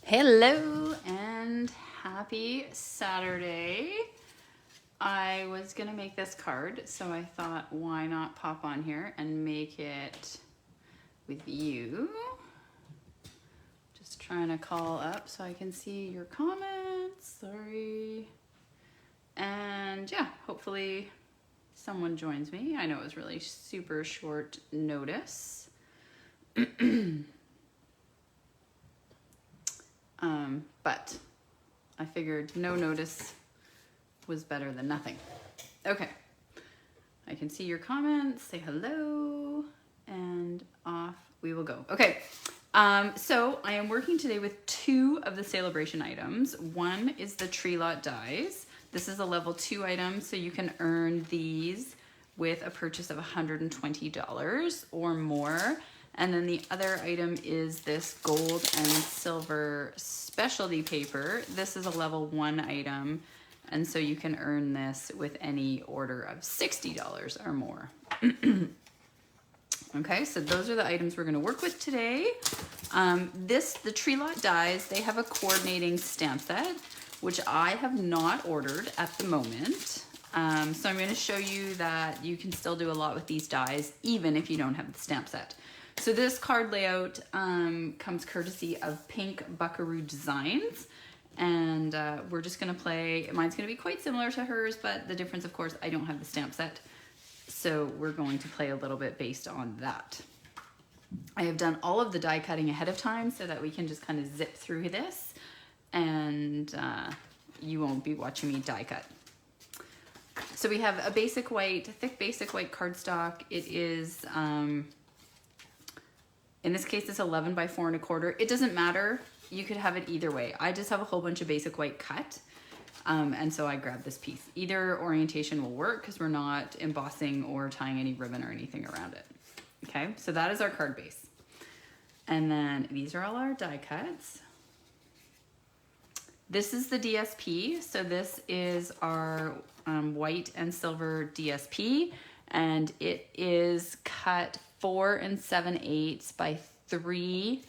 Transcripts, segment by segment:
Hello and happy Saturday. I was gonna make this card, so I thought why not pop on here and make it with you. Just trying to call up so I can see your comments, sorry. And yeah, hopefully someone joins me. I know it was really super short notice. But I figured no notice was better than nothing. Okay, I can see your comments, say hello, and off we will go. Okay, so I am working today with two of the Saleabration items. One is the tree lot dies. This is a level 2 item, so you can earn these with a purchase of $120 or more. And then the other item is this gold and silver specialty paper. This is a level 1 item, and so you can earn this with any order of $60 or more. Okay, so those are the items we're gonna work with today. The tree lot dies, they have a coordinating stamp set, which I have not ordered at the moment. So I'm gonna show you that you can still do a lot with these dies, even if you don't have the stamp set. So this card layout comes courtesy of Pink Buckaroo Designs, and we're just gonna play, mine's gonna be quite similar to hers, but the difference, of course, I don't have the stamp set, so we're going to play a little bit based on that. I have done all of the die cutting ahead of time so that we can just kind of zip through this, and you won't be watching me die cut. So we have a basic white, thick basic white cardstock. It is, in this case, it's 11 by 4 1/4. It doesn't matter. You could have it either way. I just have a whole bunch of basic white cut. And so I grabbed this piece. Either orientation will work because we're not embossing or tying any ribbon or anything around it. Okay, so that is our card base. And then these are all our die cuts. This is the DSP. So this is our white and silver DSP. And it is cut 4 7/8 by 3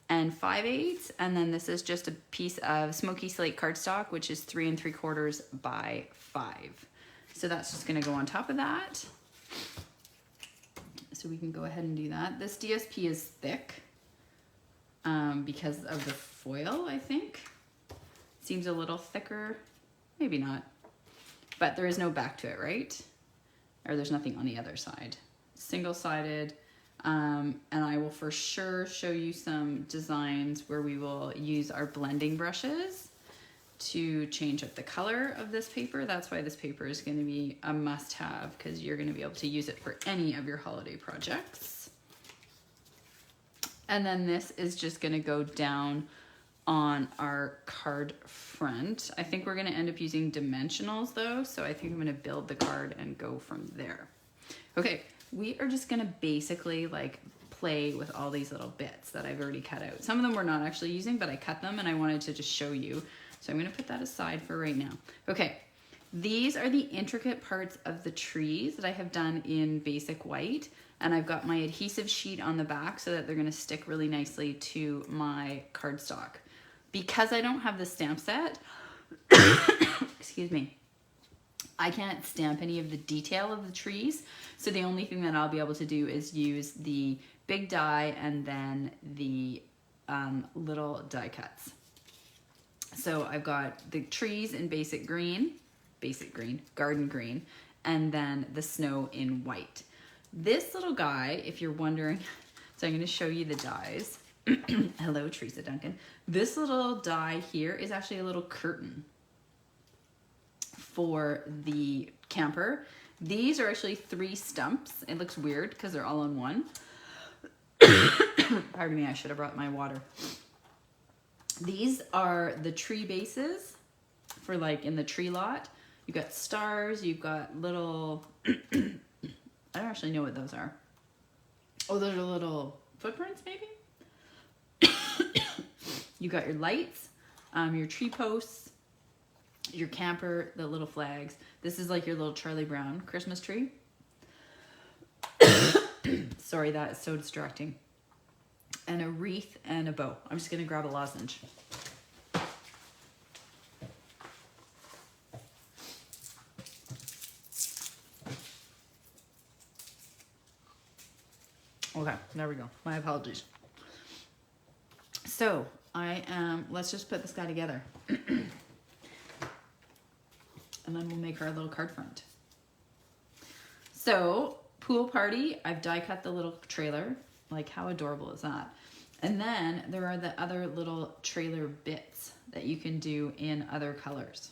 5/8, and then this is just a piece of smoky slate cardstock, which is 3 3/4 by 5. So that's just going to go on top of that. So we can go ahead and do that. This DSP is thick because of the foil, I think. Seems a little thicker, maybe not, but there is no back to it, right? Or there's nothing on the other side. Single-sided, and I will for sure show you some designs where we will use our blending brushes to change up the color of this paper. That's why this paper is going to be a must-have, because you're going to be able to use it for any of your holiday projects. And then this is just going to go down on our card front. I think we're going to end up using dimensionals though, so I think I'm going to build the card and go from there. Okay, we are just going to basically like play with all these little bits that I've already cut out. Some of them we're not actually using, but I cut them and I wanted to just show you. So I'm going to put that aside for right now. Okay, these are the intricate parts of the trees that I have done in basic white, and I've got my adhesive sheet on the back so that they're going to stick really nicely to my cardstock. Because I don't have the stamp set, excuse me, I can't stamp any of the detail of the trees. So the only thing that I'll be able to do is use the big die and then the little die cuts. So I've got the trees in basic green, garden green, and then the snow in white. This little guy, if you're wondering, so I'm going to show you the dies. Hello, Teresa Duncan. This little die here is actually a little curtain for the camper. These are actually 3 stumps. It looks weird because they're all on one. Pardon me, I should have brought my water. These are the tree bases for like in the tree lot. You've got stars, you've got little, I don't actually know what those are. Oh, those are little footprints maybe? You got your lights, your tree posts, your camper, the little flags. This is like your little Charlie Brown Christmas tree. Sorry, that is so distracting. And a wreath and a bow. I'm just gonna grab a lozenge. There we go. My apologies. So let's just put this guy together. And then we'll make our little card front. So, pool party, I've die cut the little trailer. Like, how adorable is that? And then there are the other little trailer bits that you can do in other colors.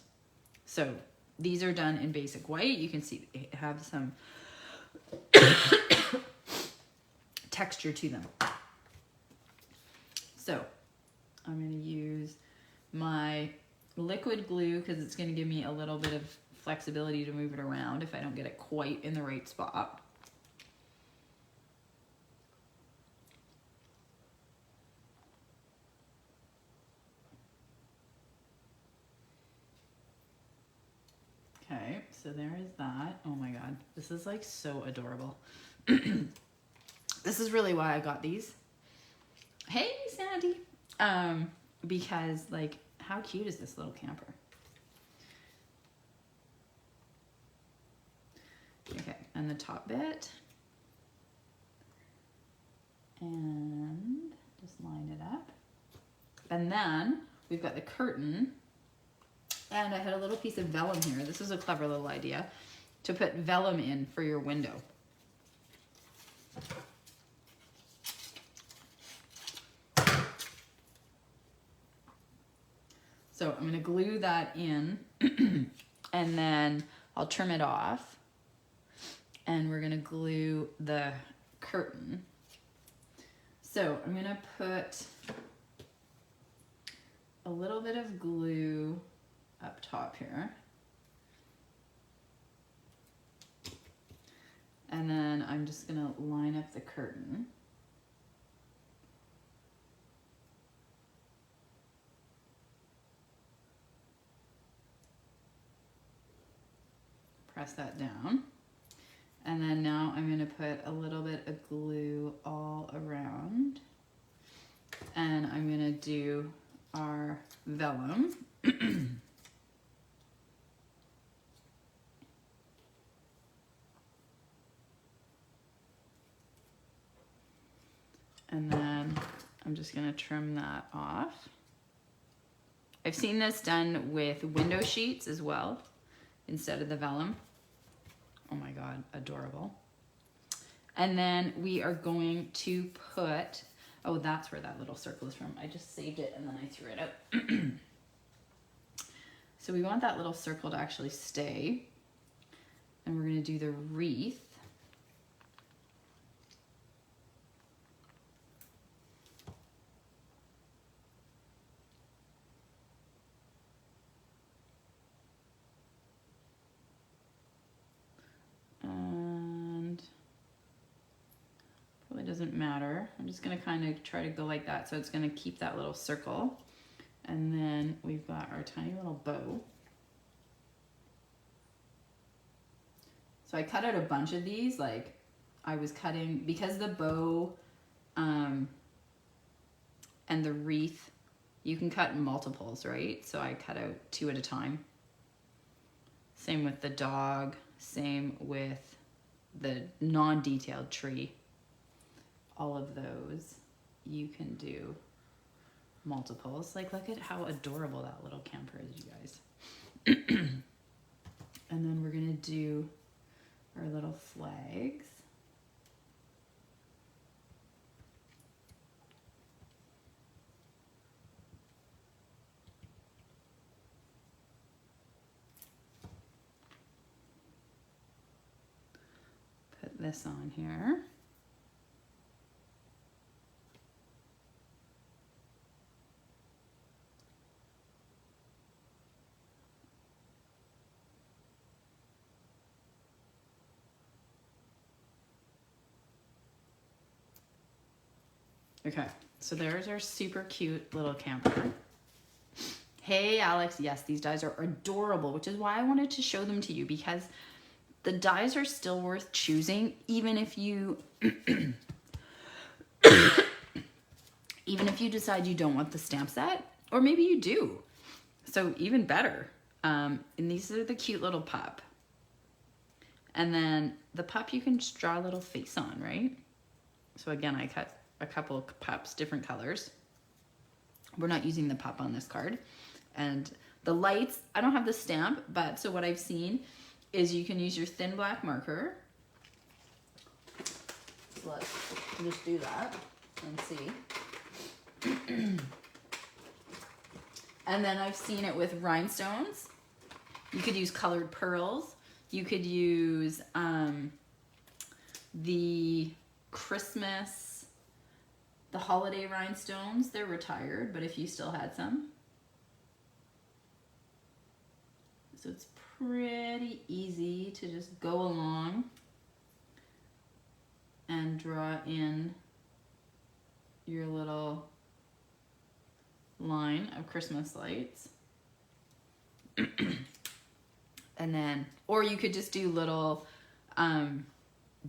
So, these are done in basic white. You can see they have some texture to them. So, I'm going to use my liquid glue because it's going to give me a little bit of flexibility to move it around if I don't get it quite in the right spot. Okay, so there is that. Oh my god, this is like so adorable. This is really why I got these. Hey, Sandy. Because like, how cute is this little camper? Okay, and the top bit. And just line it up. And then we've got the curtain. And I had a little piece of vellum here. This is a clever little idea to put vellum in for your window. So I'm going to glue that in and then I'll trim it off. And we're going to glue the curtain. So I'm going to put a little bit of glue up top here. And then I'm just going to line up the curtain. Press that down. And then now I'm going to put a little bit of glue all around. And I'm going to do our vellum. And then I'm just going to trim that off. I've seen this done with window sheets as well, instead of the vellum. Oh my god, adorable. And then we are going to put, oh, that's where that little circle is from. I just saved it and then I threw it out. So we want that little circle to actually stay. And we're going to do the wreath. Doesn't matter. I'm just going to kind of try to go like that. So it's going to keep that little circle. And then we've got our tiny little bow. So I cut out a bunch of these. Like I was cutting, because the bow and the wreath, you can cut multiples, right? So I cut out 2 at a time. Same with the dog. Same with the non-detailed tree. All of those you can do multiples. Like, look at how adorable that little camper is, you guys. And then we're gonna do our little flags. Put this on here. Okay, so there's our super cute little camper. Hey, Alex, yes, these dies are adorable, which is why I wanted to show them to you, because the dies are still worth choosing, even if you even if you decide you don't want the stamp set, or maybe you do. So even better. And these are the cute little pup. And then the pup you can just draw a little face on, right? So again, I cut a couple of pups, different colors. We're not using the pup on this card. And the lights, I don't have the stamp, but so what I've seen is you can use your thin black marker. So let's just do that and see. And then I've seen it with rhinestones. You could use colored pearls. You could use the Christmas, the holiday rhinestones. They're retired, but if you still had some. So it's pretty easy to just go along and draw in your little line of Christmas lights. And then, or you could just do little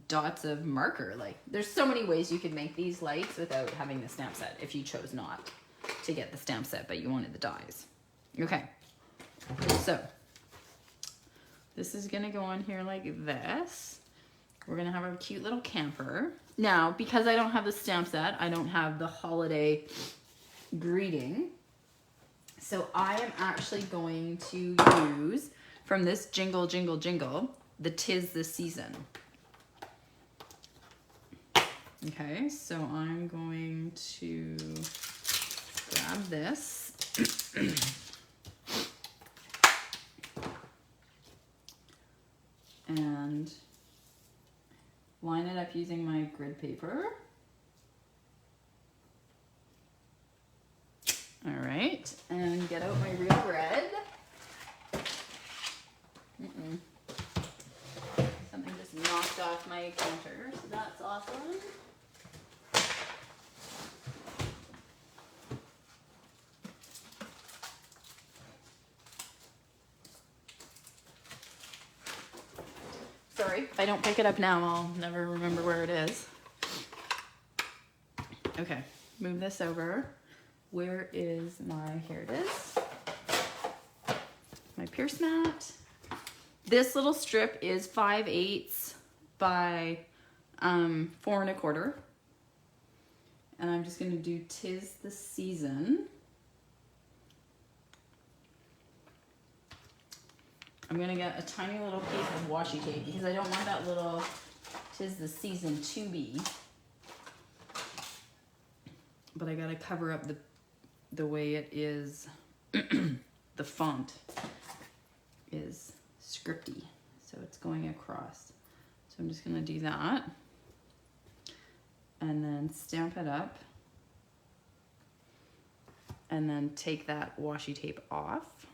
dots of marker. Like, there's so many ways you could make these lights without having the stamp set if you chose not to get the stamp set, but you wanted the dies. Okay, so this is gonna go on here like this. We're gonna have a cute little camper. Now, because I don't have the stamp set, I don't have the holiday greeting. So I am actually going to use, from this Jingle, Jingle, Jingle, the 'Tis the Season. Okay, so I'm going to grab this. And line it up using my grid paper. All right, and get out my real red. Something just knocked off my counter, so that's awesome. Sorry, if I don't pick it up now, I'll never remember where it is. Okay, move this over. Where is my, here it is, my Pierce mat. This little strip is 5/8 by 4 1/4. And I'm just gonna do 'Tis the Season. I'm gonna get a tiny little piece of washi tape because I don't want that little 'Tis the Season to be. But I gotta cover up the way it is, the font is scripty, so it's going across. So I'm just gonna do that and then stamp it up and then take that washi tape off.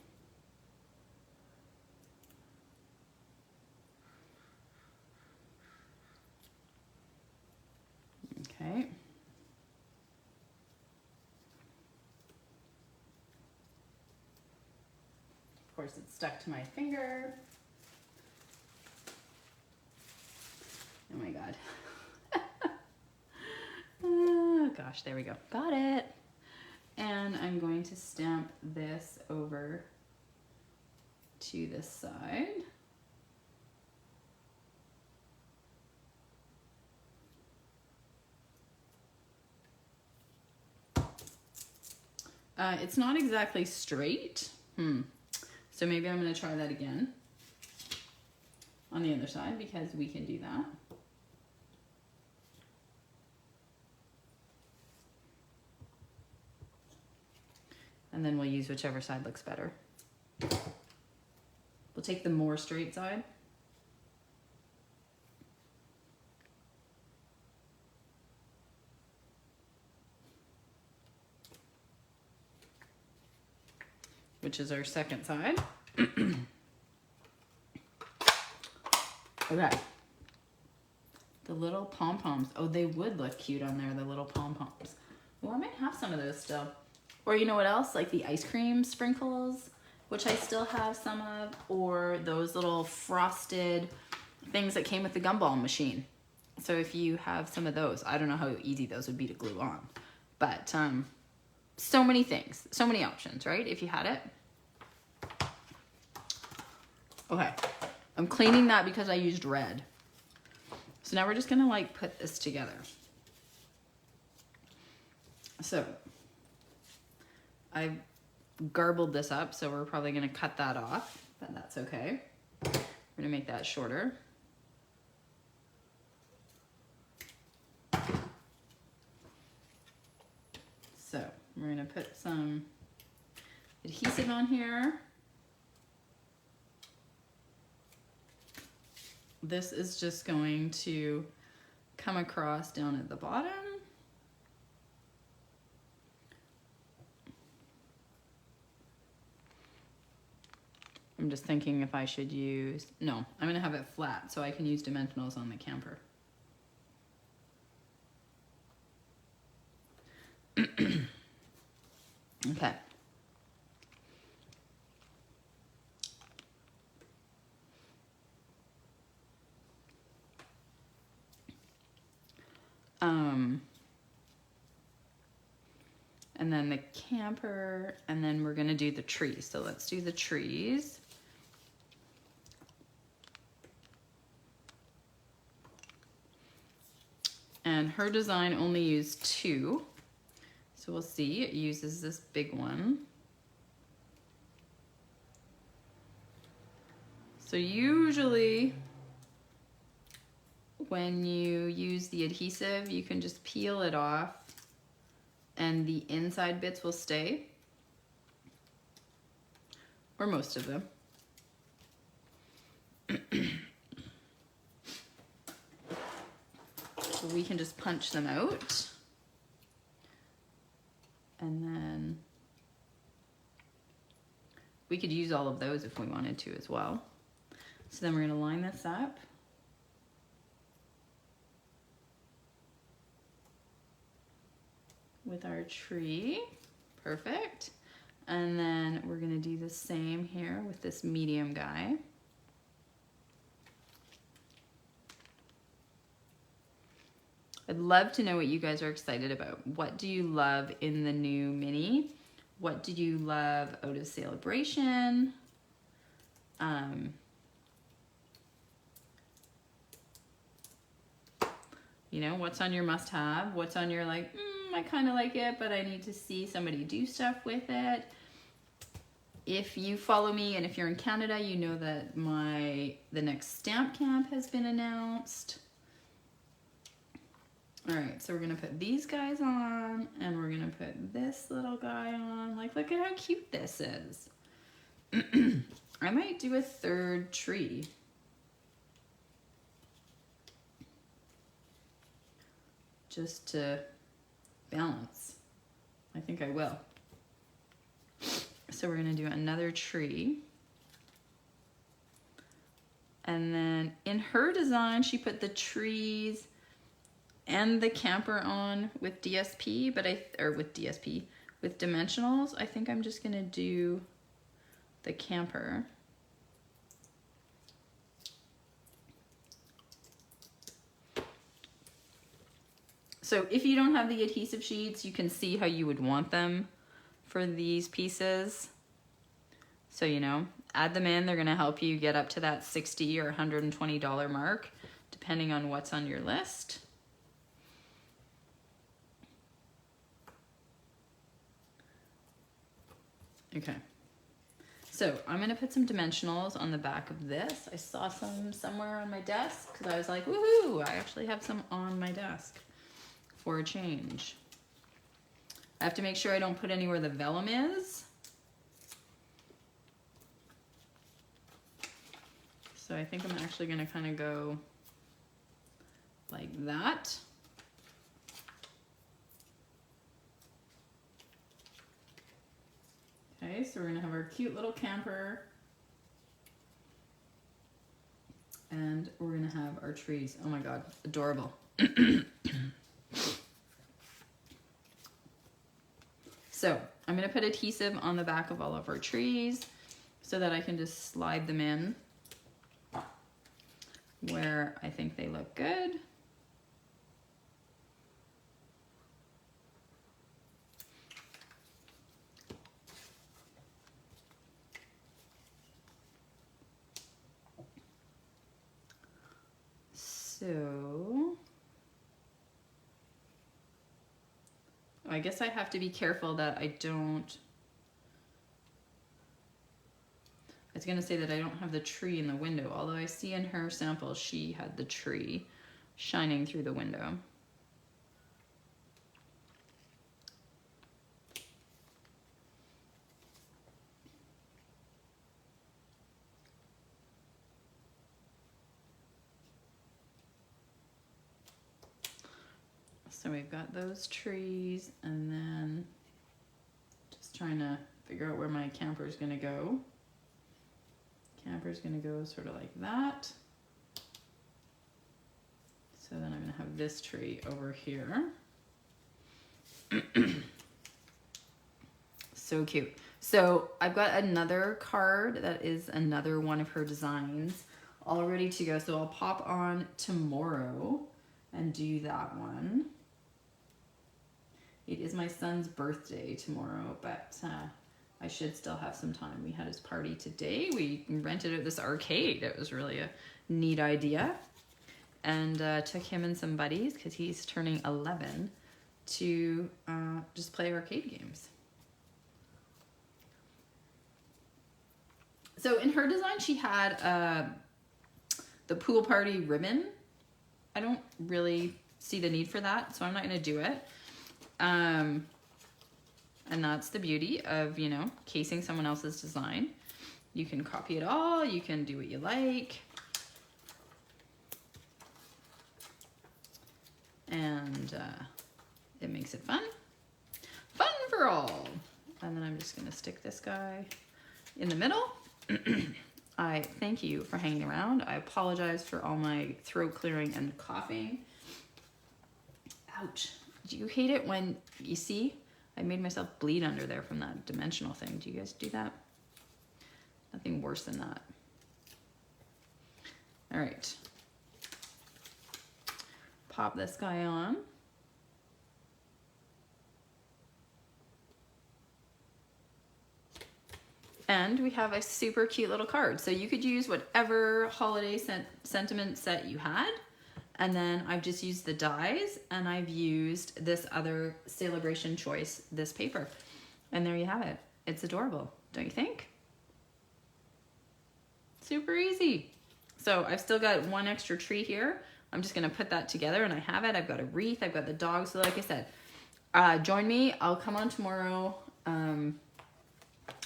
Okay. Of course, it's stuck to my finger. Oh my God. Oh gosh, there we go. Got it. And I'm going to stamp this over to this side. It's not exactly straight. So maybe I'm going to try that again on the other side because we can do that. And then we'll use whichever side looks better. We'll take the more straight side. Which is our second side. Okay. The little pom-poms. Oh, they would look cute on there, the little pom-poms. Well, I might have some of those still. Or you know what else? Like the ice cream sprinkles, which I still have some of, or those little frosted things that came with the gumball machine. So if you have some of those, I don't know how easy those would be to glue on. But so many things, so many options, right? If you had it. Okay, I'm cleaning that because I used red. So now we're just gonna like put this together. So I garbled this up, so we're probably gonna cut that off, but that's okay. We're gonna make that shorter. So we're gonna put some adhesive on here. This is just going to come across down at the bottom. I'm just thinking if I should use, no, I'm gonna have it flat so I can use dimensionals on the camper. Okay. And then the camper, and then we're gonna do the trees. So let's do the trees. And her design only used 2. So we'll see, it uses this big one. So usually when you use the adhesive, you can just peel it off and the inside bits will stay, or most of them. So we can just punch them out, and then we could use all of those if we wanted to as well. So then we're going to line this up. With our tree, perfect. And then we're gonna do the same here with this medium guy. I'd love to know what you guys are excited about. What do you love in the new mini? What did you love out of Saleabration? You know, what's on your must-have? What's on your like, I kind of like it, but I need to see somebody do stuff with it. If you follow me and if you're in Canada, you know that the next stamp camp has been announced. All right, so we're gonna put these guys on, and we're gonna put this little guy on. Like, look at how cute this is. I might do a 3rd tree. Just to balance. I think I will. So we're gonna do another tree. And then in her design, she put the trees and the camper on with DSP, with dimensionals. I think I'm just gonna do the camper. So if you don't have the adhesive sheets, you can see how you would want them for these pieces. So, you know, add them in. They're gonna help you get up to that $60 or $120 mark, depending on what's on your list. Okay. So I'm gonna put some dimensionals on the back of this. I saw some somewhere on my desk because I was like, woohoo, I actually have some on my desk. For a change. I have to make sure I don't put anywhere the vellum is. So I think I'm actually gonna kind of go like that. Okay, so we're gonna have our cute little camper. And we're gonna have our trees. Oh my God, adorable. So I'm gonna put adhesive on the back of all of our trees so that I can just slide them in where I think they look good. So I I guess I have to be careful that I don't, I was gonna say that I don't have the tree in the window, although I see in her sample she had the tree shining through the window. So we've got those trees, and then just trying to figure out where my camper is gonna go. Camper's gonna go sort of like that. So then I'm gonna have this tree over here. So cute. So I've got another card that is another one of her designs all ready to go. So I'll pop on tomorrow and do that one. It is my son's birthday tomorrow, but I should still have some time. We had his party today. We rented out this arcade. It was really a neat idea. And took him and some buddies, because he's turning 11, to just play arcade games. So in her design, she had the pool party ribbon. I don't really see the need for that, so I'm not gonna do it. And that's the beauty of, you know, casing someone else's design. You can copy it all, you can do what you like. And it makes it fun. Fun for all. And then I'm just gonna stick this guy in the middle. I thank you for hanging around. I apologize for all my throat clearing and coughing. Ouch. Do you hate it when you see? I made myself bleed under there from that dimensional thing. Do you guys do that? Nothing worse than that. All right. Pop this guy on. And we have a super cute little card. So you could use whatever holiday sentiment set you had. And then I've just used the dies, and I've used this other Saleabration choice, this paper. And there you have it. It's adorable, don't you think? Super easy. So I've still got one extra tree here. I'm just gonna put that together, and I have it. I've got a wreath, I've got the dog. So like I said, join me. I'll come on tomorrow. I'm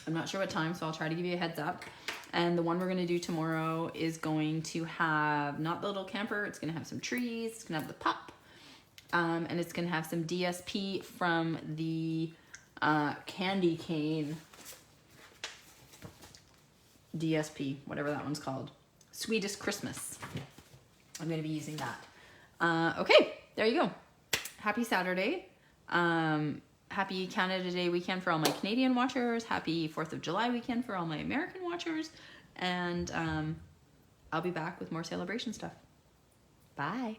not sure what time, so I'll try to give you a heads up. And the one we're gonna do tomorrow is going to have not the little camper, it's gonna have some trees, it's gonna have the pup, and it's gonna have some DSP from the candy cane DSP, whatever that one's called. Sweetest Christmas. I'm gonna be using that. Okay, there you go. Happy Saturday. Happy Canada Day weekend for all my Canadian watchers. Happy 4th of July weekend for all my American watchers. And I'll be back with more Saleabration stuff. Bye.